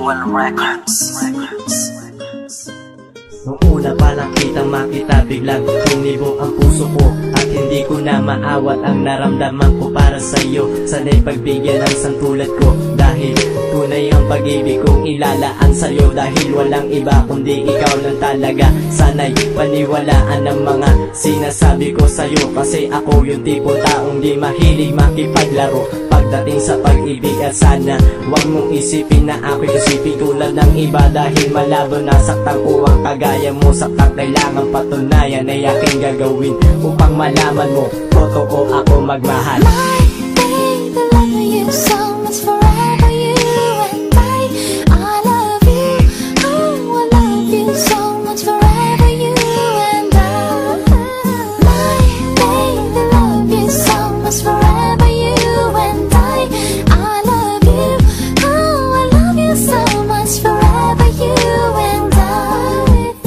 Jewel Records. Nung una palang kitang makita, biglang tumibo ang puso ko, at hindi ko na maawat ang naramdaman ko para sa'yo. Sana'y pagbigyan ng santulad ko, dahil tunay ang pag-ibig kong ilalaan sa'yo. Dahil walang iba kundi ikaw lang talaga. Sana'y paniwalaan ng mga sinasabi ko sa'yo, kasi ako yung tipong taong di mahilig makipaglaro pagdating sa pag-ibig. At sana huwag mong isipin na ako'y isipin tulad ng iba, dahil malabo nasaktan ko ang kagaya mo. Saktang kailangan patunayan ay aking gagawin upang malaman mo totoo ako magmahal. My baby, love you so much, forever you and I love you. Oh, I love you so much, forever you and I. My baby, love you so much, forever you and I love you. Oh, I love you so much, forever you and I.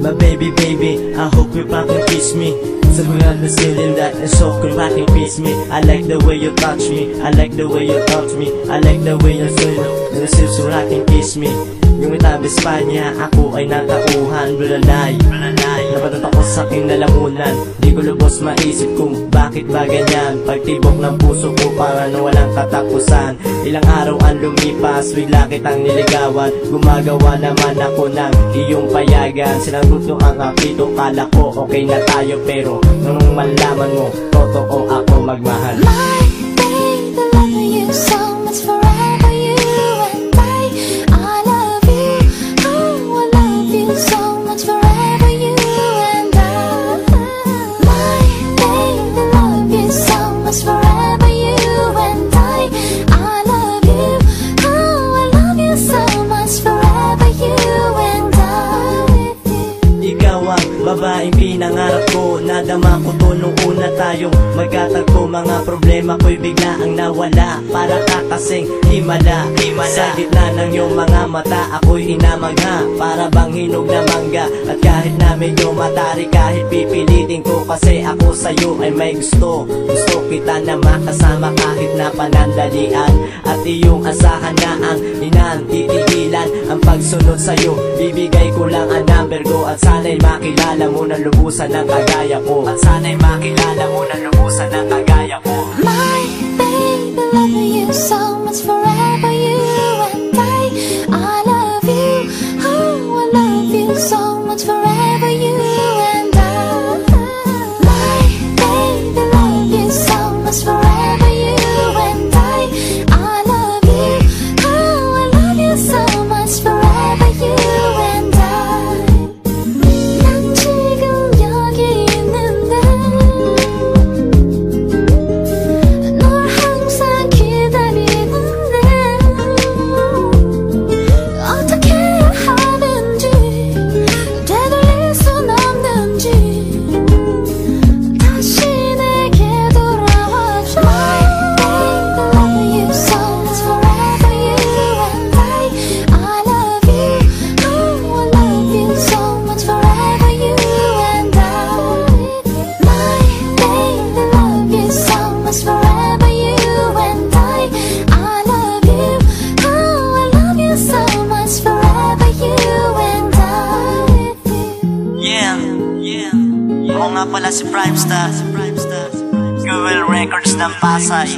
My baby, baby, I hope you fucking kiss me. Somewhere on the ceiling that is so cool, fucking kiss me. I like the way you touch me, I like the way you touch me, I like the way you feel and the sips so fucking kiss me. Yung itabi Espanya, ako ay natauhan, bulalay. Napatot ako sa aking lalamunan, di ko lubos maisip kung bakit ba ganyan. Pagtibok ng puso ko para na walang katapusan. Ilang araw ang lumipas, bigla kitang niligawan. Gumagawa naman ako ng iyong payagan. Sinagot nyo ang apito, kala ko okay na tayo. Pero nung malaman mo, totoo ako magmahal. My baby, love you so much, forever you and I love you. Oh, I love you so much, forever you and I. My baby, love you so much, forever you and I love you. Oh, I love you so much, forever you and I. Ikaw ang babaeng pinangarap ko, nadama ko to nung una tayong magkatagpo. Mga problema ko'y bigla ang nawala, para ka kasing himala. Sa gitna ng iyong mga mata, ako'y inamagha, para bang hinog na mangga. At kahit na medyo matari, kahit pipilitin ko, kasi ako sa'yo ay may gusto. Gusto kita na makasama kahit na panandalian, at iyong asahan na ang inantitigilan ang pagsunod sa'yo. Bibigay ko lang ang number ko, at sana'y makilala mo na lubusan ng kagaya ko. At sana'y makilala mo na lubusan ng kagaya ko. My baby, love you so much, forever you and I love you. Oh, I love you so much, forever you and I. My baby, love you so much, forever you and I love you. Oh, I love you so much, forever you and I. 난 지금 여기 있는데 널 항상 기다리는데 어떻게 해야 하는지 되돌릴 순 없는지 다시 내게 돌아와줘. My baby, love you so much, forever you and I love you. Oh, I love you so much, forever you and I. My baby, love you so much, forever you and I love you. Oh, I love you so much, forever you and I. Yeah. Ako nga pala si Primestar, Jewel Records ng Pasay.